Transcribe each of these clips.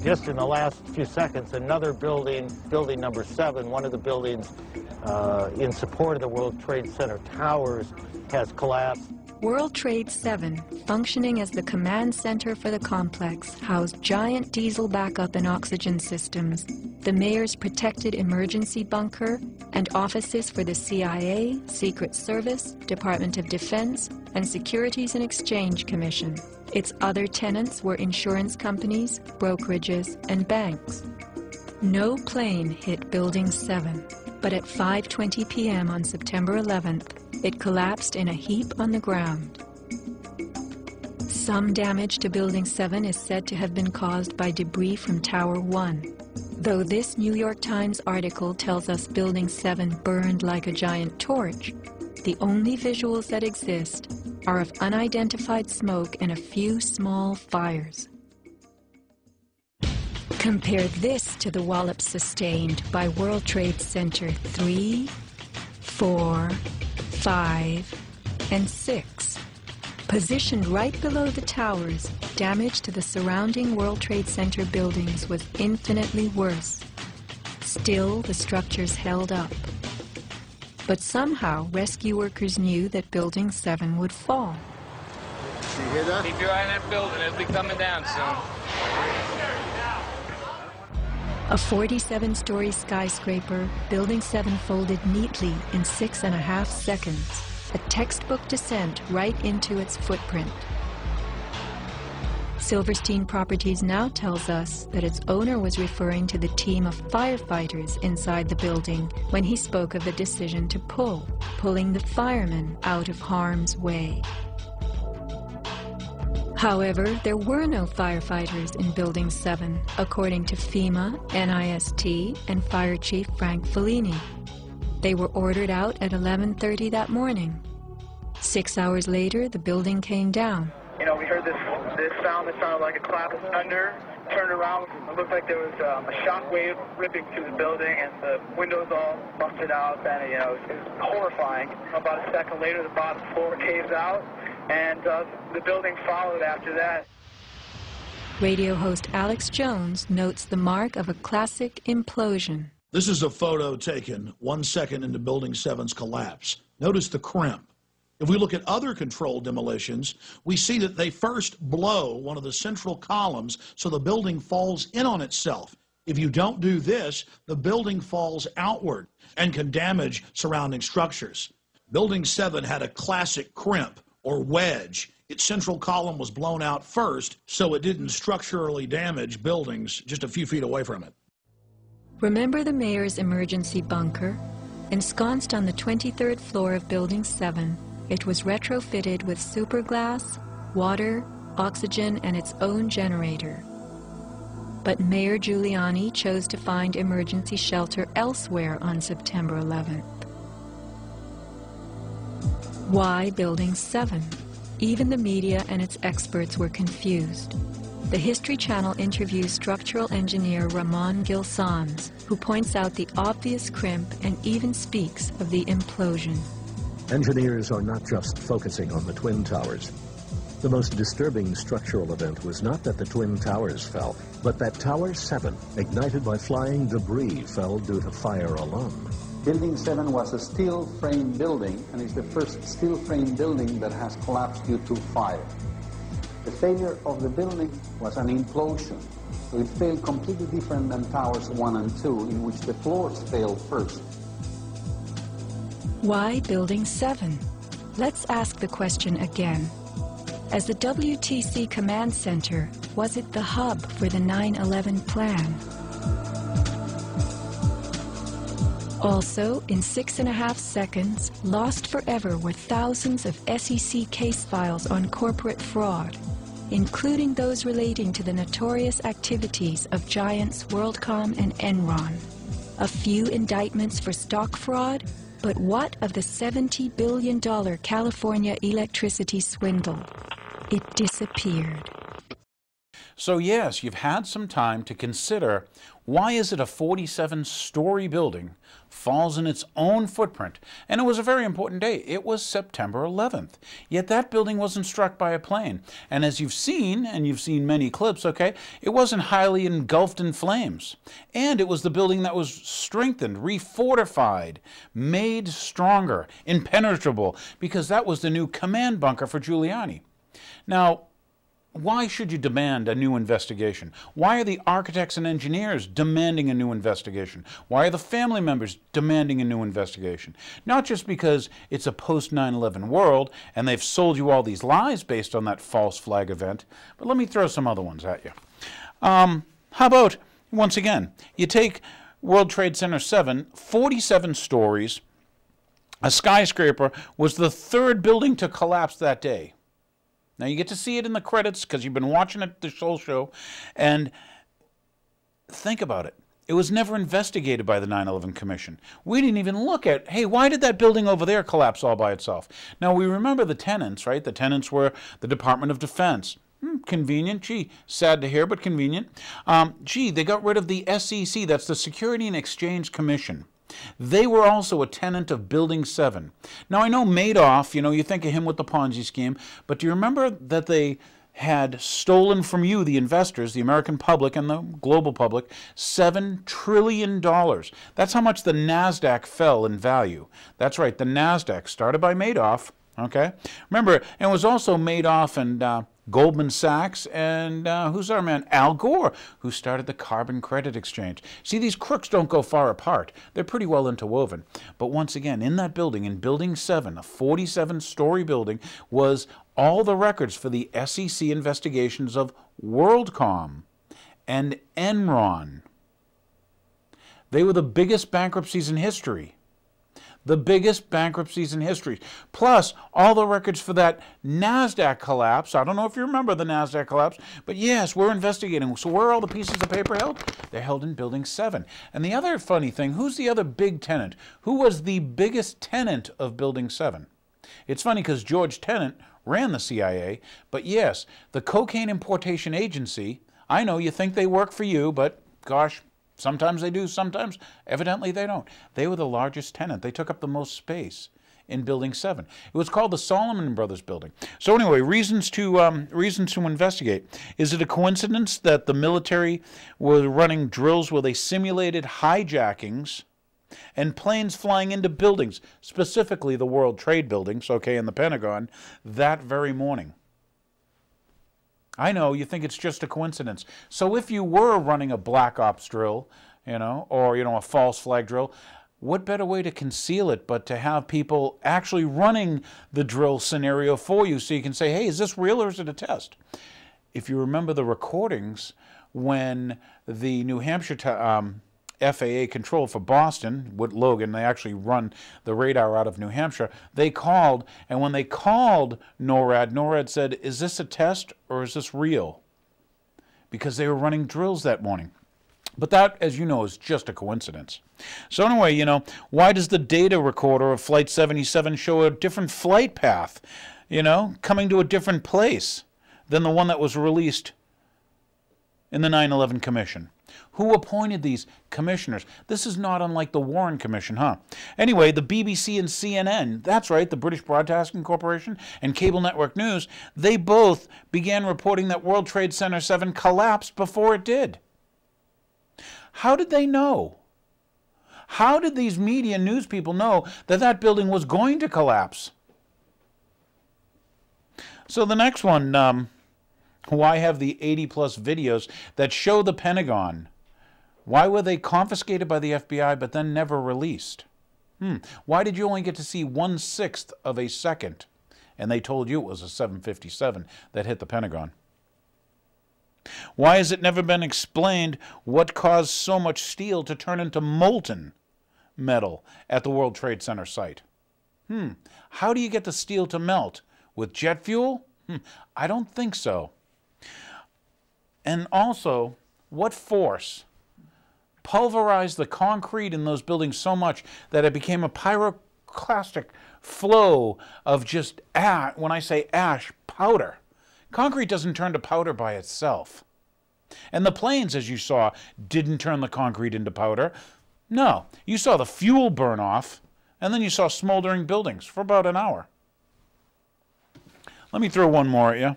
Just in the last few seconds, another building, building number 7, one of the buildings in support of the World Trade Center towers, has collapsed. World Trade 7, functioning as the command center for the complex, housed giant diesel backup and oxygen systems, the mayor's protected emergency bunker, and offices for the CIA, Secret Service, Department of Defense, and Securities and Exchange Commission. Its other tenants were insurance companies, brokerages, and banks. No plane hit Building 7, but at 5:20 p.m. on September 11th, it collapsed in a heap on the ground. Some damage to Building 7 is said to have been caused by debris from Tower 1. Though this New York Times article tells us Building 7 burned like a giant torch, the only visuals that exist are of unidentified smoke and a few small fires. Compare this to the wallops sustained by World Trade Center 3, 4, 5, and 6. Positioned right below the towers, damage to the surrounding World Trade Center buildings was infinitely worse. Still, the structures held up. But somehow, rescue workers knew that Building 7 would fall. You hear that? Keep your eye on that building. It'll be coming down soon. A 47-story skyscraper, Building 7 folded neatly in 6.5 seconds. A textbook descent right into its footprint. Silverstein Properties now tells us that its owner was referring to the team of firefighters inside the building when he spoke of the decision to pulling the firemen out of harm's way. However, there were no firefighters in Building 7, according to FEMA, NIST, and Fire Chief Frank Fellini. They were ordered out at 11:30 that morning. 6 hours later, the building came down. You know, we heard this sound that sounded like a clap of thunder. Turned around, it looked like there was a shock wave ripping through the building, and the windows all busted out, and it was horrifying. About a second later, the bottom floor caves out, and the building followed after that. Radio host Alex Jones notes the mark of a classic implosion. This is a photo taken 1 second into Building 7's collapse. Notice the crimp. If we look at other controlled demolitions, we see that they first blow one of the central columns so the building falls in on itself. If you don't do this, the building falls outward and can damage surrounding structures. Building 7 had a classic crimp or wedge. Its central column was blown out first, so it didn't structurally damage buildings just a few feet away from it. Remember the mayor's emergency bunker? Ensconced on the 23rd floor of Building 7, it was retrofitted with superglass, water, oxygen, and its own generator. But Mayor Giuliani chose to find emergency shelter elsewhere on September 11th. Why Building 7? Even the media and its experts were confused. The History Channel interviews structural engineer Ramon Gil-Sans, who points out the obvious crimp and even speaks of the implosion. Engineers are not just focusing on the Twin Towers. The most disturbing structural event was not that the Twin Towers fell, but that Tower 7, ignited by flying debris, fell due to fire alone. Building 7 was a steel frame building, and is the first steel frame building that has collapsed due to fire. The failure of the building was an implosion, so it failed completely different than Towers 1 and 2, in which the floors failed first. Why Building 7? Let's ask the question again. As the WTC Command Center, was it the hub for the 9/11 plan? Also, in 6.5 seconds, lost forever were thousands of SEC case files on corporate fraud, including those relating to the notorious activities of giants WorldCom and Enron. A few indictments for stock fraud, but what of the $70 billion California electricity swindle? It disappeared. So yes, you've had some time to consider, why is it a 47-story building falls in its own footprint? And it was a very important day. It was September 11th. Yet that building wasn't struck by a plane. And as you've seen, and you've seen many clips, okay, it wasn't highly engulfed in flames. And it was the building that was strengthened, refortified, made stronger, impenetrable, because that was the new command bunker for Giuliani. Now, why should you demand a new investigation? Why are the architects and engineers demanding a new investigation? Why are the family members demanding a new investigation? Not just because it's a post-9/11 world and they've sold you all these lies based on that false flag event, but let me throw some other ones at you. How about, once again, you take World Trade Center 7, 47 stories, a skyscraper, was the third building to collapse that day. Now, you get to see it in the credits because you've been watching it the whole show. And think about it. It was never investigated by the 9/11 Commission. We didn't even look at, hey, why did that building over there collapse all by itself? Now, we remember the tenants, right? The tenants were the Department of Defense. Convenient. Gee, sad to hear, but convenient. They got rid of the SEC. That's the Security and Exchange Commission. They were also a tenant of Building 7. Now, I know Madoff, you think of him with the Ponzi scheme, but do you remember that they had stolen from you, the investors, the American public and the global public, $7 trillion. That's how much the NASDAQ fell in value. That's right, the NASDAQ, started by Madoff, okay? Remember, and it was also Madoff and Goldman Sachs, and who's our man? Al Gore, who started the carbon credit exchange. See, these crooks don't go far apart. They're pretty well interwoven. But once again, in that building, in Building 7, a 47-story building, was all the records for the SEC investigations of WorldCom and Enron. They were the biggest bankruptcies in history. The biggest bankruptcies in history. Plus, all the records for that NASDAQ collapse. I don't know if you remember the NASDAQ collapse, but yes, we're investigating. So where are all the pieces of paper held? They're held in Building 7. And the other funny thing, who's the other big tenant? Who was the biggest tenant of Building 7? It's funny because George Tenet ran the CIA, but yes, the Cocaine Importation Agency, I know you think they work for you, but gosh, sometimes they do, sometimes evidently they don't. They were the largest tenant. They took up the most space in Building 7. It was called the Solomon Brothers Building. So anyway, reasons to investigate. Is it a coincidence that the military were running drills where they simulated hijackings and planes flying into buildings, specifically the World Trade Buildings, okay, in the Pentagon, that very morning? I know, you think it's just a coincidence. So if you were running a black ops drill, or, a false flag drill, what better way to conceal it but to have people actually running the drill scenario for you so you can say, hey, is this real or is it a test? If you remember the recordings when the New Hampshire FAA control for Boston, with Logan, they actually run the radar out of New Hampshire, they called, and when they called NORAD said, is this a test or is this real? Because they were running drills that morning. But that, as you know, is just a coincidence. So anyway, why does the data recorder of Flight 77 show a different flight path, coming to a different place than the one that was released in the 9/11 Commission? Who appointed these commissioners? This is not unlike the Warren Commission, huh? Anyway, the BBC and CNN, that's right, the British Broadcasting Corporation and Cable Network News, they both began reporting that World Trade Center 7 collapsed before it did. How did they know? How did these media news people know that that building was going to collapse? So the next one, why have the 80-plus videos that show the Pentagon? Why were they confiscated by the FBI but then never released? Why did you only get to see 1/6 of a second? And they told you it was a 757 that hit the Pentagon. Why has it never been explained what caused so much steel to turn into molten metal at the World Trade Center site? How do you get the steel to melt? With jet fuel? I don't think so. And also, what force pulverized the concrete in those buildings so much that it became a pyroclastic flow of just ash, when I say ash, powder. Concrete doesn't turn to powder by itself. And the planes, as you saw, didn't turn the concrete into powder. No, you saw the fuel burn off, and then you saw smoldering buildings for about an hour. Let me throw one more at you.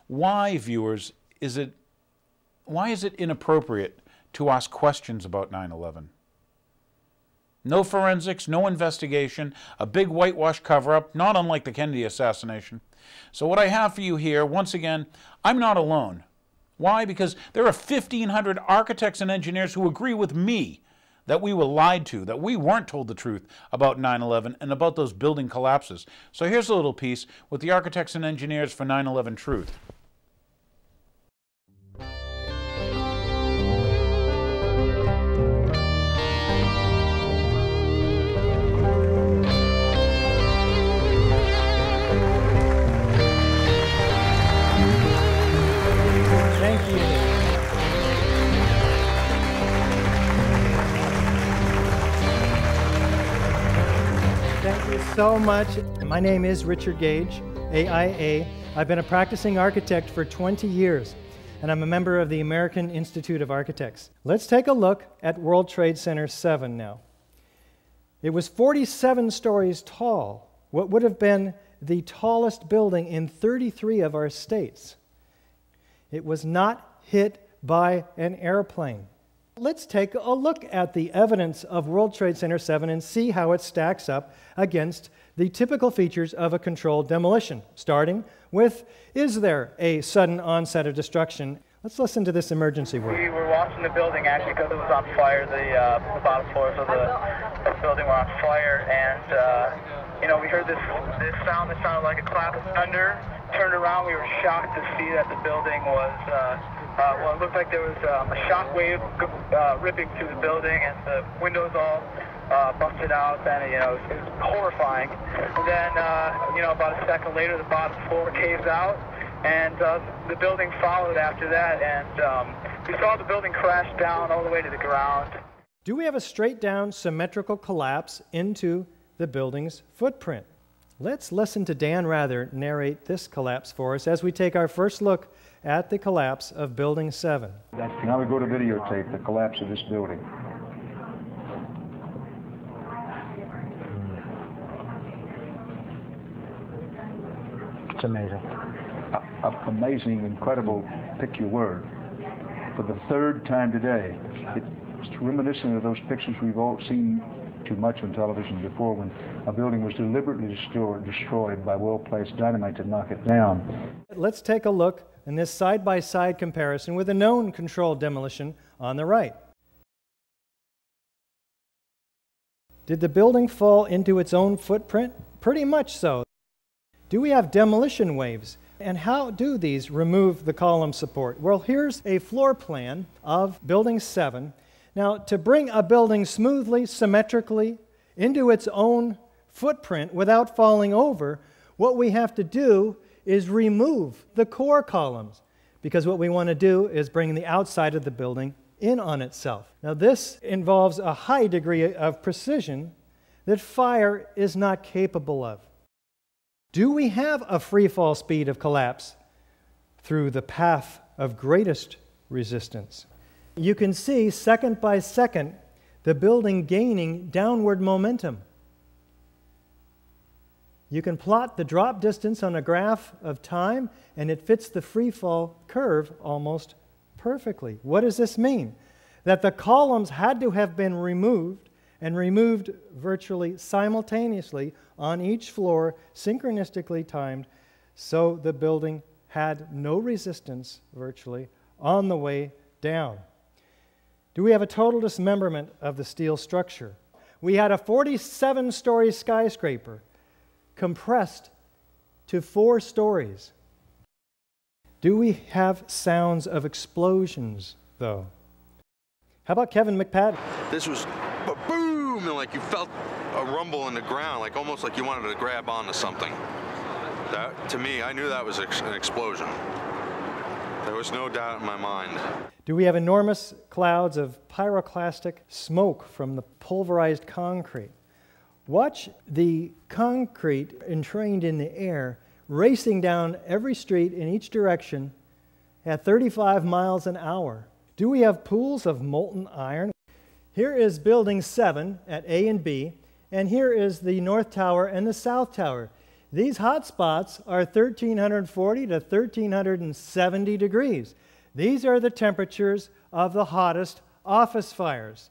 Why, viewers, is it inappropriate to ask questions about 9/11? No forensics, no investigation, a big whitewash cover-up, not unlike the Kennedy assassination. So what I have for you here, once again, I'm not alone. Why? Because there are 1,500 architects and engineers who agree with me that we were lied to, that we weren't told the truth about 9/11 and about those building collapses. So here's a little piece with the architects and engineers for 9/11 Truth. Thank you. Thank you so much. My name is Richard Gage, AIA. I've been a practicing architect for 20 years, and I'm a member of the American Institute of Architects. Let's take a look at World Trade Center 7 now. It was 47 stories tall, what would have been the tallest building in 33 of our states. It was not hit by an airplane. Let's take a look at the evidence of World Trade Center 7 and see how it stacks up against the typical features of a controlled demolition, starting with, is there a sudden onset of destruction? Let's listen to this emergency word. We were watching the building actually because it was on fire. The bottom floors of the building were on fire, and you know, we heard this sound that sounded like a clap of thunder. Turned around, we were shocked to see that the building was, well, it looked like there was a shock wave ripping through the building, and the windows all busted out, and you know, it was horrifying. And then, you know, about a second later, the bottom floor caves out, and the building followed after that, and we saw the building crash down all the way to the ground. Do we have a straight down symmetrical collapse into the building's footprint? Let's listen to Dan Rather narrate this collapse for us as we take our first look at the collapse of Building 7. Now we go to videotape the collapse of this building. It's amazing. Amazing, incredible, pick your word. For the third time today, it's reminiscent of those pictures we've all seen too much on television before, when a building was deliberately destroyed by well-placed dynamite to knock it down. Let's take a look in this side-by-side comparison with a known controlled demolition on the right. Did the building fall into its own footprint? Pretty much so. Do we have demolition waves? And how do these remove the column support? Well, here's a floor plan of Building 7. Now, to bring a building smoothly, symmetrically into its own footprint without falling over, what we have to do is remove the core columns, because what we want to do is bring the outside of the building in on itself. Now, this involves a high degree of precision that fire is not capable of. Do we have a free fall speed of collapse through the path of greatest resistance? You can see, second by second, the building gaining downward momentum. You can plot the drop distance on a graph of time, and it fits the free fall curve almost perfectly. What does this mean? That the columns had to have been removed, and removed virtually simultaneously on each floor, synchronistically timed, so the building had no resistance virtually on the way down. Do we have a total dismemberment of the steel structure? We had a 47-story skyscraper compressed to 4 stories. Do we have sounds of explosions, though? How about Kevin McPadden? This was a boom, and like you felt a rumble in the ground, like almost like you wanted to grab onto something. That, to me, I knew that was an explosion. There was no doubt in my mind. Do we have enormous clouds of pyroclastic smoke from the pulverized concrete? Watch the concrete entrained in the air, racing down every street in each direction at 35 miles an hour? Do we have pools of molten iron? Here is Building 7 at A and B, and here is the North Tower and the South Tower. These hot spots are 1,340 to 1,370 degrees. These are the temperatures of the hottest office fires.